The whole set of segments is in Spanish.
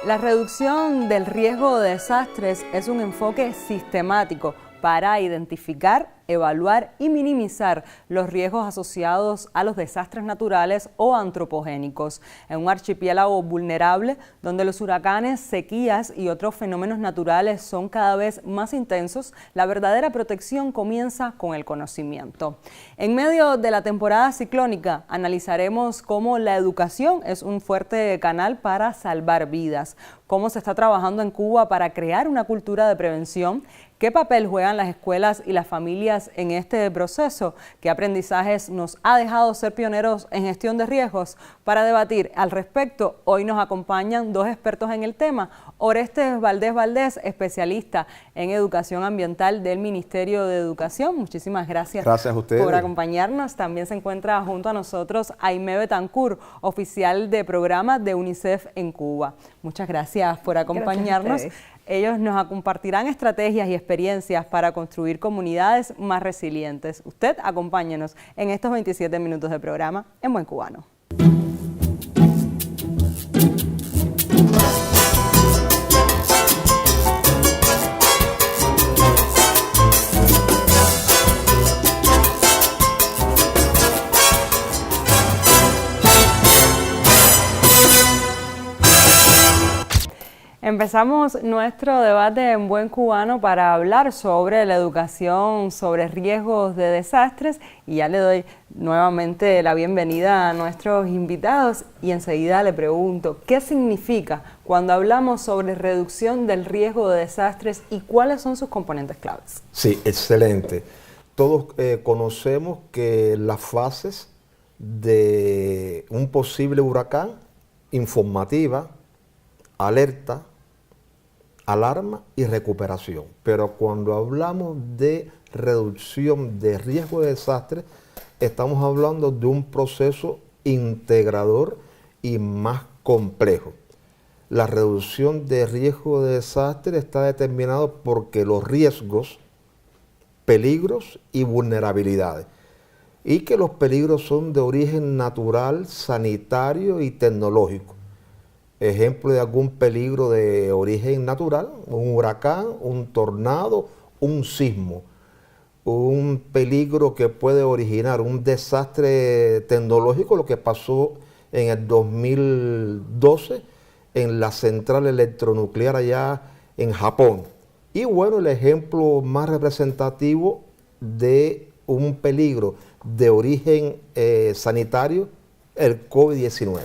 La reducción del riesgo de desastres es un enfoque sistemático para identificar, evaluar y minimizar los riesgos asociados a los desastres naturales o antropogénicos. En un archipiélago vulnerable donde los huracanes, sequías y otros fenómenos naturales son cada vez más intensos, la verdadera protección comienza con el conocimiento. En medio de la temporada ciclónica analizaremos cómo la educación es un fuerte canal para salvar vidas, cómo se está trabajando en Cuba para crear una cultura de prevención, qué papel juegan las escuelas y las familias en este proceso, qué aprendizajes nos ha dejado ser pioneros en gestión de riesgos. Para debatir al respecto, hoy nos acompañan dos expertos en el tema. Orestes Valdés, especialista en educación ambiental del Ministerio de Educación. Muchísimas gracias a ustedes por acompañarnos. También se encuentra junto a nosotros Aimé Betancourt, oficial de programa de UNICEF en Cuba. Muchas gracias por acompañarnos. Ellos nos compartirán estrategias y experiencias para construir comunidades más resilientes. Usted acompáñenos en estos 27 minutos de programa en Buen Cubano. Empezamos nuestro debate en Buen Cubano para hablar sobre la educación, sobre riesgos de desastres, y ya le doy nuevamente la bienvenida a nuestros invitados y enseguida le pregunto, ¿qué significa cuando hablamos sobre reducción del riesgo de desastres y cuáles son sus componentes claves? Sí, excelente. Todos conocemos que las fases de un posible huracán, informativa, alerta, alarma y recuperación. Pero cuando hablamos de reducción de riesgo de desastre, estamos hablando de un proceso integrador y más complejo. La reducción de riesgo de desastre está determinado porque los riesgos, peligros y vulnerabilidades, y que los peligros son de origen natural, sanitario y tecnológico. Ejemplo de algún peligro de origen natural, un huracán, un tornado, un sismo. Un peligro que puede originar un desastre tecnológico, lo que pasó en el 2012 en la central electronuclear allá en Japón. Y bueno, el ejemplo más representativo de un peligro de origen sanitario, el COVID-19.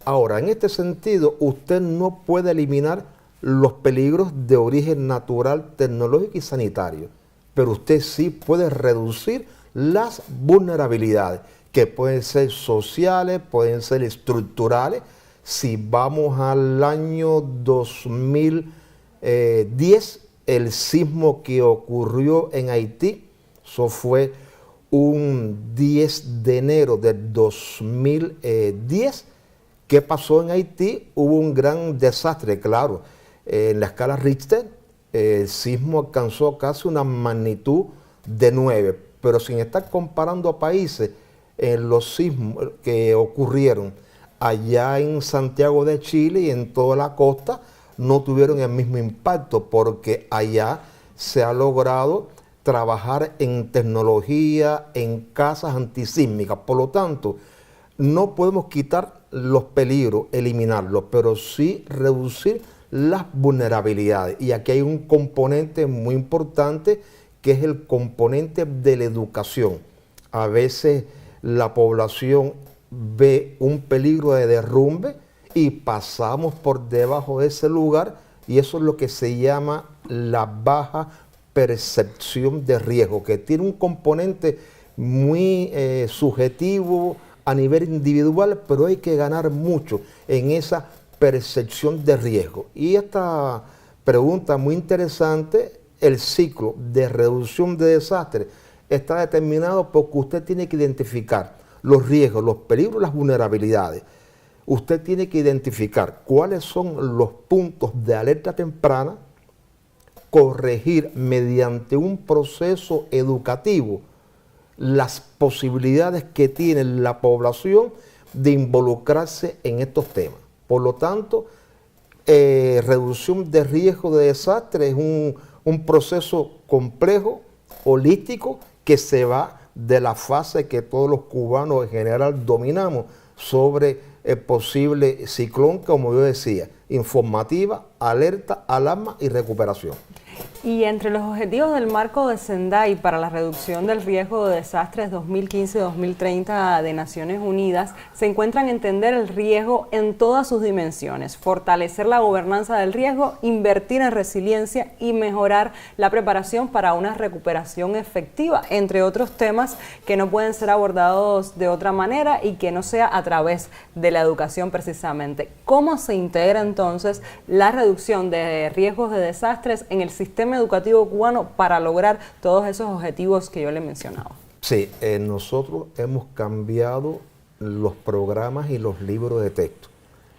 Ahora, en este sentido, usted no puede eliminar los peligros de origen natural, tecnológico y sanitario, pero usted sí puede reducir las vulnerabilidades, que pueden ser sociales, pueden ser estructurales. Si vamos al año 2010, el sismo que ocurrió en Haití, eso fue un 10 de enero del 2010, ¿qué pasó en Haití? Hubo un gran desastre, claro. En la escala Richter, el sismo alcanzó casi una magnitud de 9, pero sin estar comparando a países, los sismos que ocurrieron allá en Santiago de Chile y en toda la costa no tuvieron el mismo impacto, porque allá se ha logrado trabajar en tecnología, en casas antisísmicas. Por lo tanto, no podemos quitar los peligros, eliminarlos, pero sí reducir las vulnerabilidades. Y aquí hay un componente muy importante, que es el componente de la educación. A veces la población ve un peligro de derrumbe y pasamos por debajo de ese lugar, y eso es lo que se llama la baja percepción de riesgo, que tiene un componente muy subjetivo a nivel individual, pero hay que ganar mucho en esa percepción de riesgo. Y esta pregunta muy interesante, el ciclo de reducción de desastres está determinado porque usted tiene que identificar los riesgos, los peligros, las vulnerabilidades. Usted tiene que identificar cuáles son los puntos de alerta temprana, corregir mediante un proceso educativo las posibilidades que tiene la población de involucrarse en estos temas. Por lo tanto, reducción de riesgo de desastre es un proceso complejo, holístico, que se va de la fase que todos los cubanos en general dominamos sobre el posible ciclón, como yo decía, informativa, alerta, alarma y recuperación. Y entre los objetivos del marco de Sendai para la reducción del riesgo de desastres 2015-2030 de Naciones Unidas se encuentran entender el riesgo en todas sus dimensiones, fortalecer la gobernanza del riesgo, invertir en resiliencia y mejorar la preparación para una recuperación efectiva, entre otros temas que no pueden ser abordados de otra manera y que no sea a través de la educación precisamente. ¿Cómo se integra entonces la reducción de riesgos de desastres en el sistema educativo cubano para lograr todos esos objetivos que yo le mencionaba? Sí, nosotros hemos cambiado los programas y los libros de texto,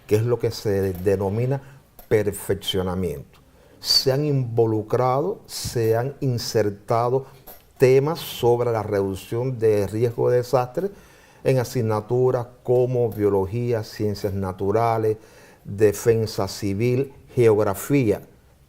que es lo que se denomina perfeccionamiento. Se han involucrado, se han insertado temas sobre la reducción de riesgo de desastre en asignaturas como biología, ciencias naturales, defensa civil, geografía.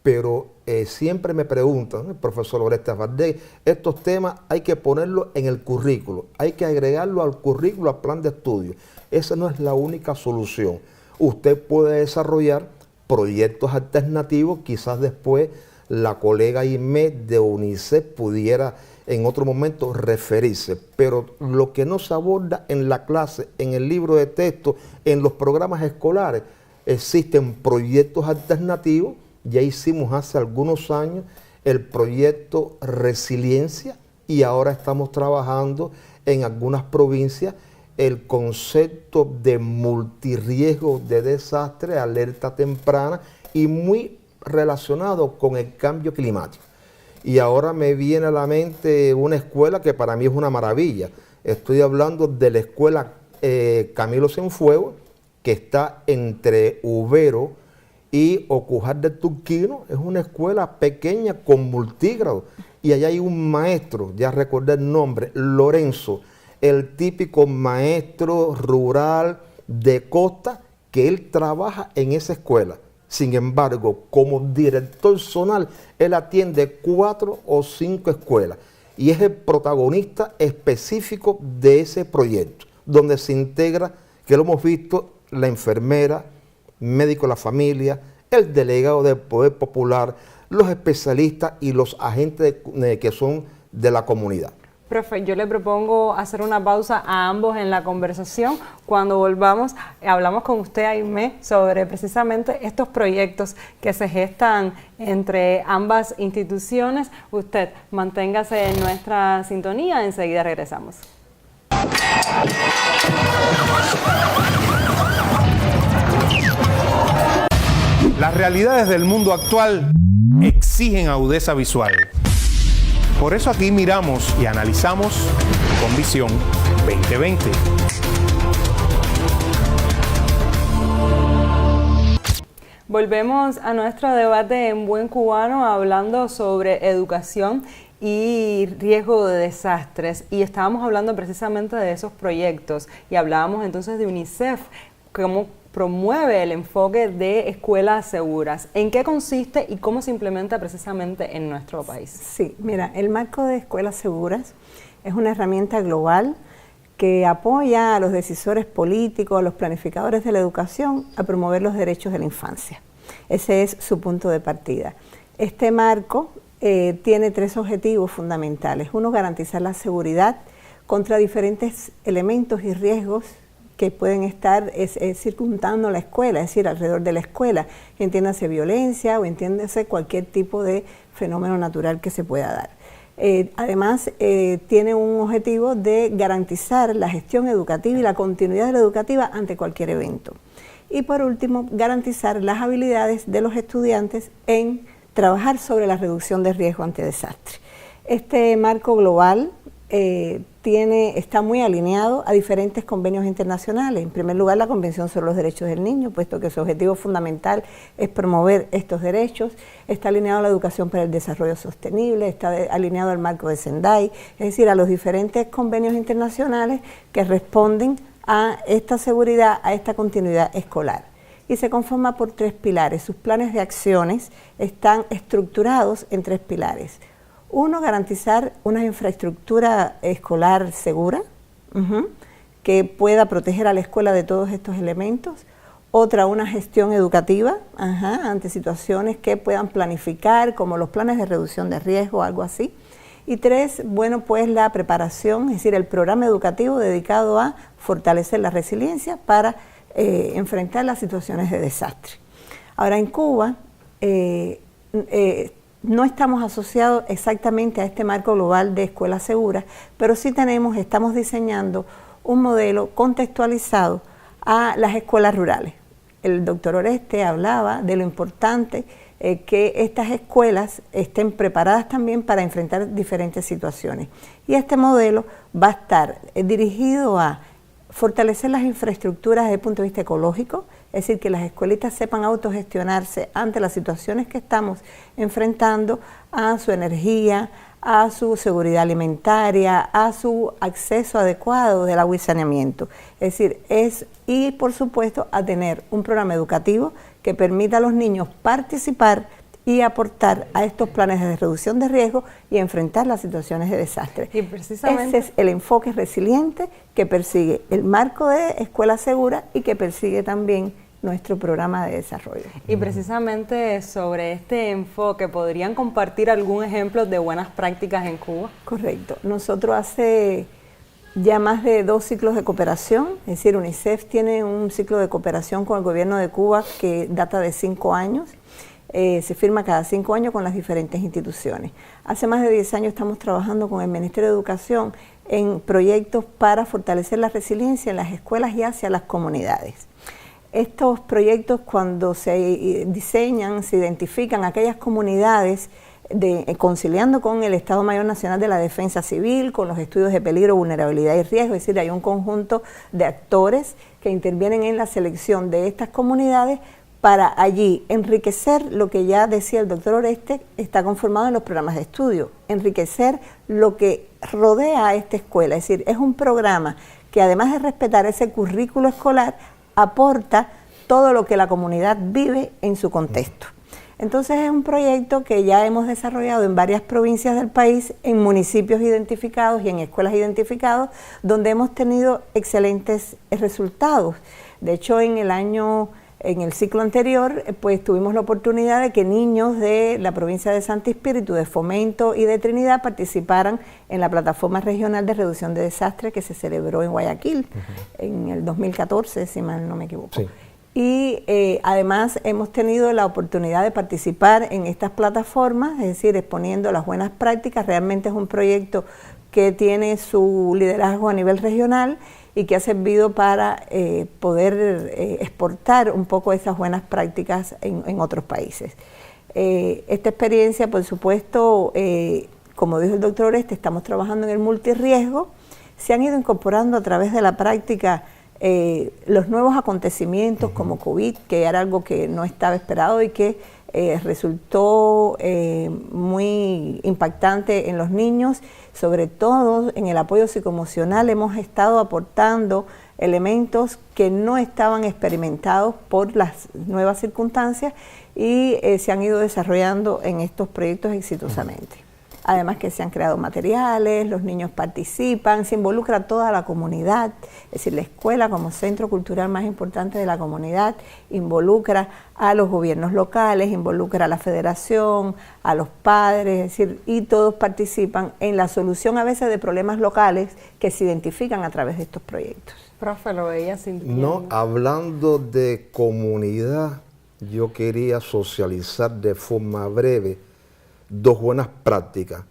Pero siempre me preguntan, el profesor Oreste Valdés, estos temas hay que ponerlos en el currículo, hay que agregarlo al currículo, al plan de estudio. Esa no es la única solución. Usted puede desarrollar proyectos alternativos, quizás después la colega Inés de UNICEF pudiera en otro momento referirse, pero lo que no se aborda en la clase, en el libro de texto, en los programas escolares, existen proyectos alternativos. Ya hicimos hace algunos años el proyecto Resiliencia y ahora estamos trabajando en algunas provincias el concepto de multirriesgo de desastre, alerta temprana y muy relacionado con el cambio climático. Y ahora me viene a la mente una escuela que para mí es una maravilla. Estoy hablando de la escuela Camilo Cienfuegos, que está entre Ubero y Ocujar del Turquino. Es una escuela pequeña con multígrado y allá hay un maestro, ya recordé el nombre, Lorenzo, el típico maestro rural de costa, que él trabaja en esa escuela. Sin embargo, como director zonal, él atiende 4 o 5 escuelas y es el protagonista específico de ese proyecto, donde se integra, que lo hemos visto, la enfermera, médico de la familia, el delegado del Poder Popular, los especialistas y los agentes que son de la comunidad. Profe, yo le propongo hacer una pausa a ambos en la conversación. Cuando volvamos, hablamos con usted, Aimé, sobre precisamente estos proyectos que se gestan entre ambas instituciones. Usted manténgase en nuestra sintonía, enseguida regresamos. Las realidades del mundo actual exigen agudeza visual. Por eso aquí miramos y analizamos con Visión 2020. Volvemos a nuestro debate en Buen Cubano hablando sobre educación y riesgo de desastres. Y estábamos hablando precisamente de esos proyectos y hablábamos entonces de UNICEF, cómo promueve el enfoque de escuelas seguras. ¿En qué consiste y cómo se implementa precisamente en nuestro país? Sí, mira, el marco de escuelas seguras es una herramienta global que apoya a los decisores políticos, a los planificadores de la educación, a promover los derechos de la infancia. Ese es su punto de partida. Este marco tiene 3 objetivos fundamentales. Uno, garantizar la seguridad contra diferentes elementos y riesgos que pueden estar circundando la escuela, es decir, alrededor de la escuela, entiéndase violencia o entiéndase cualquier tipo de fenómeno natural que se pueda dar. Además, tiene un objetivo de garantizar la gestión educativa y la continuidad de la educativa ante cualquier evento. Y por último, garantizar las habilidades de los estudiantes en trabajar sobre la reducción de riesgo ante desastre. Este marco global está muy alineado a diferentes convenios internacionales. En primer lugar, la Convención sobre los Derechos del Niño, puesto que su objetivo fundamental es promover estos derechos. Está alineado a la educación para el desarrollo sostenible, está alineado al marco de Sendai, es decir, a los diferentes convenios internacionales que responden a esta seguridad, a esta continuidad escolar. y se conforma por 3 pilares. Sus planes de acciones están estructurados en 3 pilares. Uno, garantizar una infraestructura escolar segura, que pueda proteger a la escuela de todos estos elementos. Otra, una gestión educativa ante situaciones que puedan planificar, como los planes de reducción de riesgo, algo así. Y 3, bueno, pues la preparación, es decir, el programa educativo dedicado a fortalecer la resiliencia para enfrentar las situaciones de desastre. Ahora, en Cuba no estamos asociados exactamente a este marco global de escuelas seguras, pero sí estamos diseñando un modelo contextualizado a las escuelas rurales. El doctor Oreste hablaba de lo importante que estas escuelas estén preparadas también para enfrentar diferentes situaciones. Y este modelo va a estar dirigido a fortalecer las infraestructuras desde el punto de vista ecológico, es decir, que las escuelitas sepan autogestionarse ante las situaciones que estamos enfrentando, a su energía, a su seguridad alimentaria, a su acceso adecuado del agua y saneamiento. Es decir, y por supuesto a tener un programa educativo que permita a los niños participar y aportar a estos planes de reducción de riesgo y enfrentar las situaciones de desastre. Y precisamente ese es el enfoque resiliente que persigue el marco de Escuela Segura y que persigue también nuestro programa de desarrollo. Y precisamente sobre este enfoque, ¿podrían compartir algún ejemplo de buenas prácticas en Cuba? Correcto. Nosotros hace ya más de 2 ciclos de cooperación, es decir, UNICEF tiene un ciclo de cooperación con el gobierno de Cuba que data de 5 años, se firma cada 5 años con las diferentes instituciones. Hace más de 10 años estamos trabajando con el Ministerio de Educación en proyectos para fortalecer la resiliencia en las escuelas y hacia las comunidades. Estos proyectos, cuando se diseñan, se identifican aquellas comunidades conciliando con el Estado Mayor Nacional de la Defensa Civil, con los estudios de peligro, vulnerabilidad y riesgo, es decir, hay un conjunto de actores que intervienen en la selección de estas comunidades para allí enriquecer lo que ya decía el doctor Oreste, está conformado en los programas de estudio, enriquecer lo que rodea a esta escuela, es decir, es un programa que además de respetar ese currículo escolar, aporta todo lo que la comunidad vive en su contexto. Entonces es un proyecto que ya hemos desarrollado en varias provincias del país, en municipios identificados y en escuelas identificadas, donde hemos tenido excelentes resultados. De hecho, en el ciclo anterior, pues tuvimos la oportunidad de que niños de la provincia de Santo Espíritu, de Fomento y de Trinidad participaran en la plataforma regional de reducción de desastres que se celebró en Guayaquil en el 2014, si mal no me equivoco. Sí. Y además hemos tenido la oportunidad de participar en estas plataformas, es decir, exponiendo las buenas prácticas. Realmente es un proyecto que tiene su liderazgo a nivel regional y que ha servido para poder exportar un poco esas buenas prácticas en otros países. Esta experiencia, por supuesto, como dijo el doctor Oreste, estamos trabajando en el multirriesgo. Se han ido incorporando a través de la práctica los nuevos acontecimientos como COVID, que era algo que no estaba esperado y que resultó muy impactante en los niños, sobre todo en el apoyo psicoemocional. Hemos estado aportando elementos que no estaban experimentados por las nuevas circunstancias y se han ido desarrollando en estos proyectos exitosamente. Además que se han creado materiales, los niños participan, se involucra toda la comunidad, es decir, la escuela como centro cultural más importante de la comunidad, involucra a los gobiernos locales, involucra a la federación, a los padres, es decir, y todos participan en la solución a veces de problemas locales que se identifican a través de estos proyectos. Profe, lo veía sintiendo. No, hablando de comunidad, yo quería socializar de forma breve 2 buenas prácticas.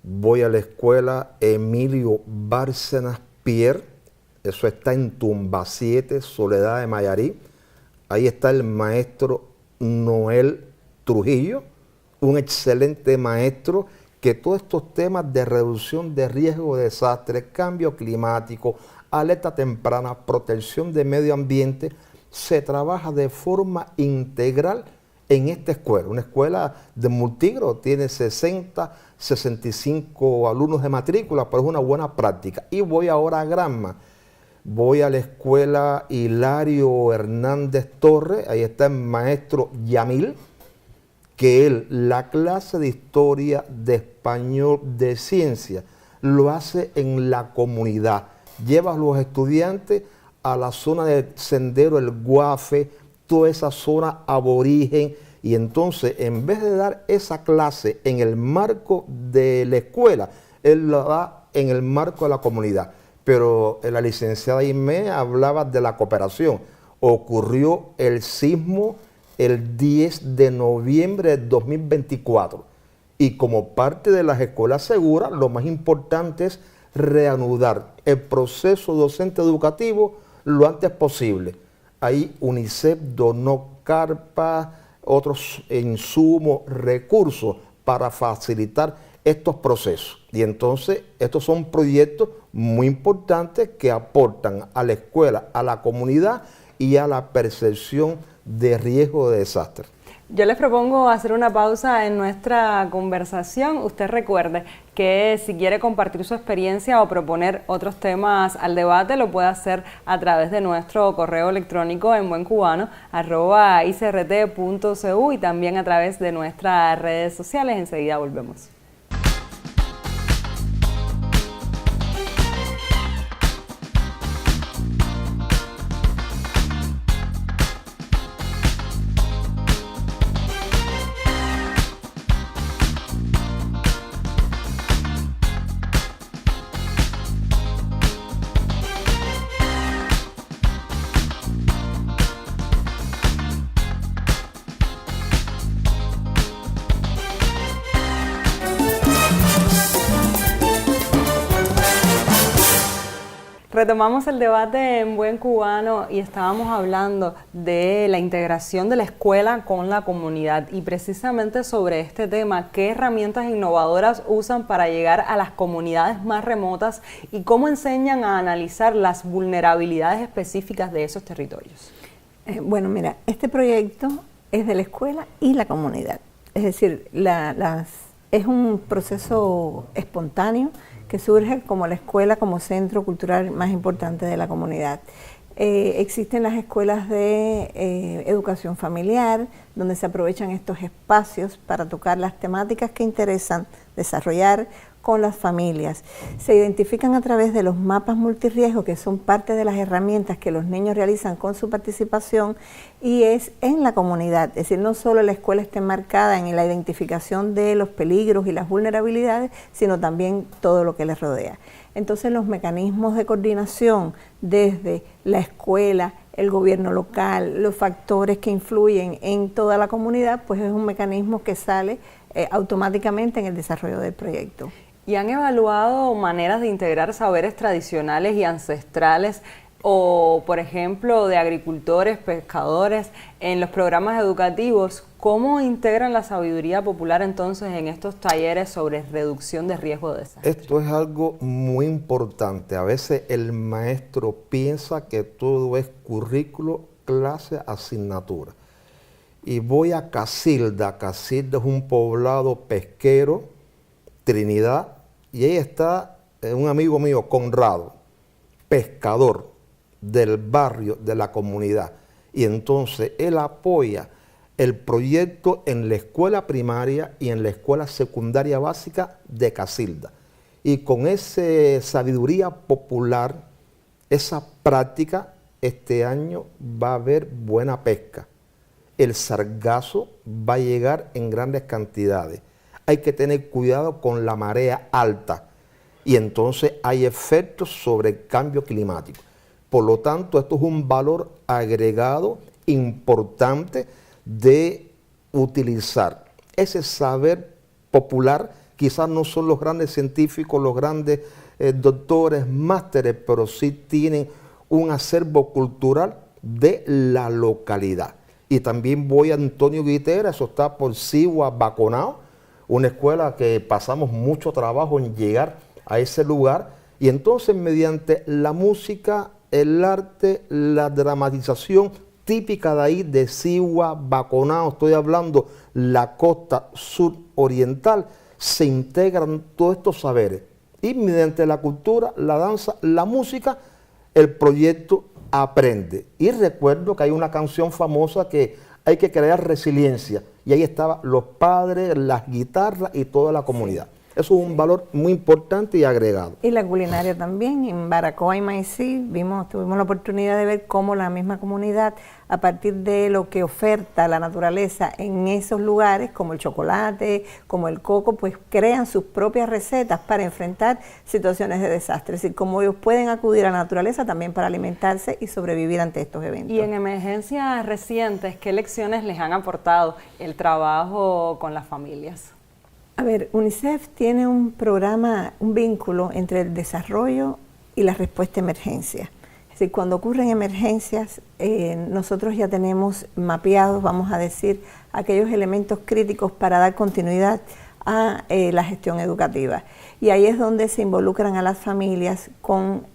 Voy a la escuela Emilio Bárcenas Pierre, eso está en Tumba 7, Soledad de Mayarí. Ahí está el maestro Noel Trujillo, un excelente maestro que todos estos temas de reducción de riesgo de desastres, cambio climático, alerta temprana, protección del medio ambiente, se trabaja de forma integral en esta escuela. Una escuela de multigrado, tiene 65 alumnos de matrícula, pero es una buena práctica. Y voy ahora a Granma. voy a la escuela Hilario Hernández Torres, ahí está el maestro Yamil, que él, la clase de historia, de español, de ciencia, lo hace en la comunidad. Lleva a los estudiantes a la zona del sendero El Guafe, toda esa zona aborigen, y entonces en vez de dar esa clase en el marco de la escuela, él la da en el marco de la comunidad. Pero la licenciada Imé hablaba de la cooperación. Ocurrió el sismo el 10 de noviembre de 2024. Y como parte de las escuelas seguras, lo más importante es reanudar el proceso docente educativo lo antes posible. Ahí UNICEF donó carpas, otros insumos, recursos para facilitar estos procesos. Y entonces estos son proyectos muy importantes que aportan a la escuela, a la comunidad y a la percepción de riesgo de desastre. Yo les propongo hacer una pausa en nuestra conversación. Usted recuerde que si quiere compartir su experiencia o proponer otros temas al debate, lo puede hacer a través de nuestro correo electrónico en buencubano@icrt.cu y también a través de nuestras redes sociales. Enseguida volvemos. Retomamos el debate en Buen Cubano y estábamos hablando de la integración de la escuela con la comunidad y precisamente sobre este tema, qué herramientas innovadoras usan para llegar a las comunidades más remotas y cómo enseñan a analizar las vulnerabilidades específicas de esos territorios. Bueno, mira, este proyecto es de la escuela y la comunidad, es decir, es un proceso espontáneo que surge como la escuela como centro cultural más importante de la comunidad. Existen las escuelas de educación familiar, donde se aprovechan estos espacios para tocar las temáticas que interesan desarrollar con las familias. Se identifican a través de los mapas multirriesgo, que son parte de las herramientas que los niños realizan con su participación, y es en la comunidad. Es decir, no solo la escuela está enmarcada en la identificación de los peligros y las vulnerabilidades, sino también todo lo que les rodea. Entonces los mecanismos de coordinación desde la escuela, el gobierno local, los factores que influyen en toda la comunidad, pues es un mecanismo que sale automáticamente en el desarrollo del proyecto. ¿Y han evaluado maneras de integrar saberes tradicionales y ancestrales o, por ejemplo, de agricultores, pescadores en los programas educativos? ¿Cómo integran la sabiduría popular entonces en estos talleres sobre reducción de riesgo de desastre? Esto es algo muy importante. A veces el maestro piensa que todo es currículo, clase, asignatura. Y voy a Casilda. Casilda es un poblado pesquero, Trinidad, y ahí está un amigo mío, Conrado, pescador del barrio, de la comunidad. Y entonces él apoya el proyecto en la escuela primaria y en la escuela secundaria básica de Casilda. Y con esa sabiduría popular, esa práctica, este año va a haber buena pesca. El sargazo va a llegar en grandes cantidades. Hay que tener cuidado con la marea alta y entonces hay efectos sobre el cambio climático. Por lo tanto, esto es un valor agregado importante de utilizar. Ese saber popular, quizás no son los grandes científicos, los grandes doctores, másteres, pero sí tienen un acervo cultural de la localidad. Y también voy a Antonio Guitera, eso está por Sigua, Baconao, una escuela que pasamos mucho trabajo en llegar a ese lugar, y entonces mediante la música, el arte, la dramatización típica de ahí, de Sigua, Baconao, estoy hablando la costa suroriental, se integran todos estos saberes, y mediante la cultura, la danza, la música, el proyecto Aprende. Y recuerdo que hay una canción famosa que hay que crear resiliencia. Y ahí estaban los padres, las guitarras y toda la comunidad. Eso es un valor muy importante y agregado. Y la culinaria también. En Baracoa y Maicí tuvimos la oportunidad de ver cómo la misma comunidad, a partir de lo que oferta la naturaleza en esos lugares, como el chocolate, como el coco, pues crean sus propias recetas para enfrentar situaciones de desastre. Es decir, cómo ellos pueden acudir a la naturaleza también para alimentarse y sobrevivir ante estos eventos. Y en emergencias recientes, ¿qué lecciones les han aportado el trabajo con las familias? A ver, UNICEF tiene un programa, un vínculo entre el desarrollo y la respuesta a emergencias. Es decir, cuando ocurren emergencias, nosotros ya tenemos mapeados, vamos a decir, aquellos elementos críticos para dar continuidad a la gestión educativa. Y ahí es donde se involucran a las familias con,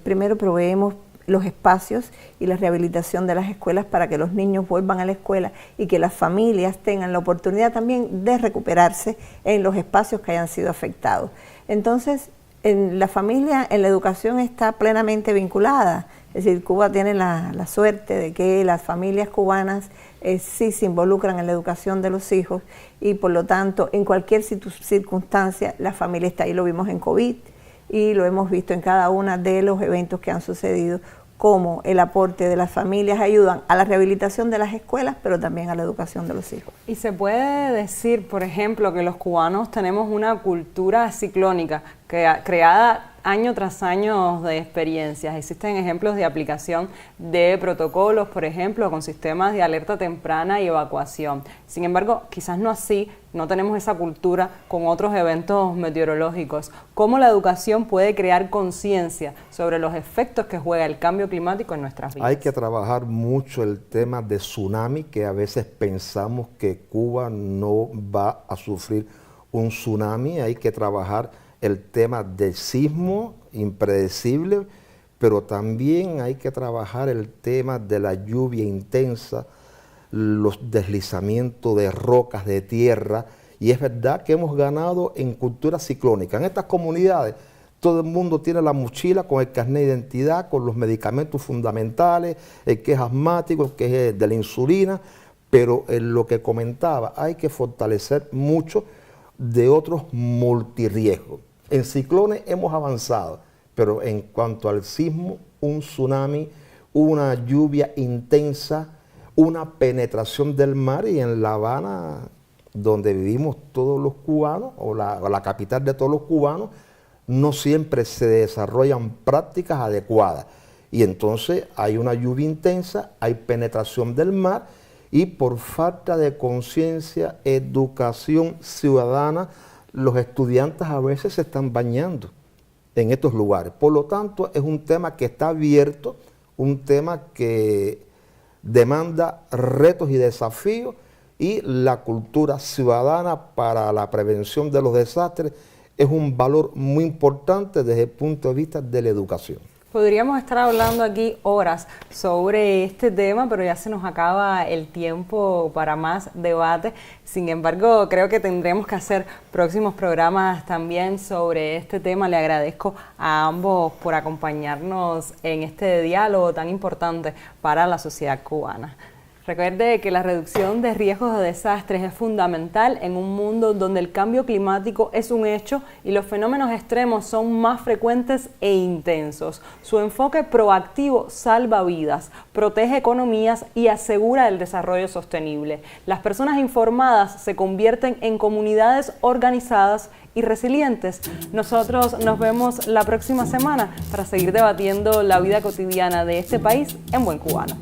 primero proveemos los espacios y la rehabilitación de las escuelas para que los niños vuelvan a la escuela y que las familias tengan la oportunidad también de recuperarse en los espacios que hayan sido afectados. Entonces, la familia en la educación está plenamente vinculada. Es decir, Cuba tiene la suerte de que las familias cubanas sí se involucran en la educación de los hijos y por lo tanto en cualquier circunstancia la familia está ahí. Lo vimos en COVID y lo hemos visto en cada uno de los eventos que han sucedido, cómo el aporte de las familias ayudan a la rehabilitación de las escuelas, pero también a la educación de los hijos. Y se puede decir, por ejemplo, que los cubanos tenemos una cultura ciclónica creada año tras año de experiencias. Existen ejemplos de aplicación de protocolos, por ejemplo, con sistemas de alerta temprana y evacuación. Sin embargo, quizás no tenemos esa cultura con otros eventos meteorológicos. ¿Cómo la educación puede crear conciencia sobre los efectos que juega el cambio climático en nuestras vidas? Hay que trabajar mucho el tema de tsunami, que a veces pensamos que Cuba no va a sufrir un tsunami. Hay que trabajar el tema del sismo impredecible, pero también hay que trabajar el tema de la lluvia intensa, los deslizamientos de rocas, de tierra, y es verdad que hemos ganado en cultura ciclónica. En estas comunidades todo el mundo tiene la mochila con el carnet de identidad, con los medicamentos fundamentales, el que es asmático, el que es de la insulina, pero en lo que comentaba, hay que fortalecer mucho de otros multirriesgos. En ciclones hemos avanzado, pero en cuanto al sismo, un tsunami, una lluvia intensa, una penetración del mar, y en La Habana, donde vivimos todos los cubanos, o la capital de todos los cubanos, no siempre se desarrollan prácticas adecuadas. Y entonces hay una lluvia intensa, hay penetración del mar, y por falta de conciencia, educación ciudadana, los estudiantes a veces se están bañando en estos lugares. Por lo tanto, es un tema que está abierto, un tema que demanda retos y desafíos, y la cultura ciudadana para la prevención de los desastres es un valor muy importante desde el punto de vista de la educación. Podríamos estar hablando aquí horas sobre este tema, pero ya se nos acaba el tiempo para más debate. Sin embargo, creo que tendremos que hacer próximos programas también sobre este tema. Le agradezco a ambos por acompañarnos en este diálogo tan importante para la sociedad cubana. Recuerde que la reducción de riesgos de desastres es fundamental en un mundo donde el cambio climático es un hecho y los fenómenos extremos son más frecuentes e intensos. Su enfoque proactivo salva vidas, protege economías y asegura el desarrollo sostenible. Las personas informadas se convierten en comunidades organizadas y resilientes. Nosotros nos vemos la próxima semana para seguir debatiendo la vida cotidiana de este país en Buen Cubano.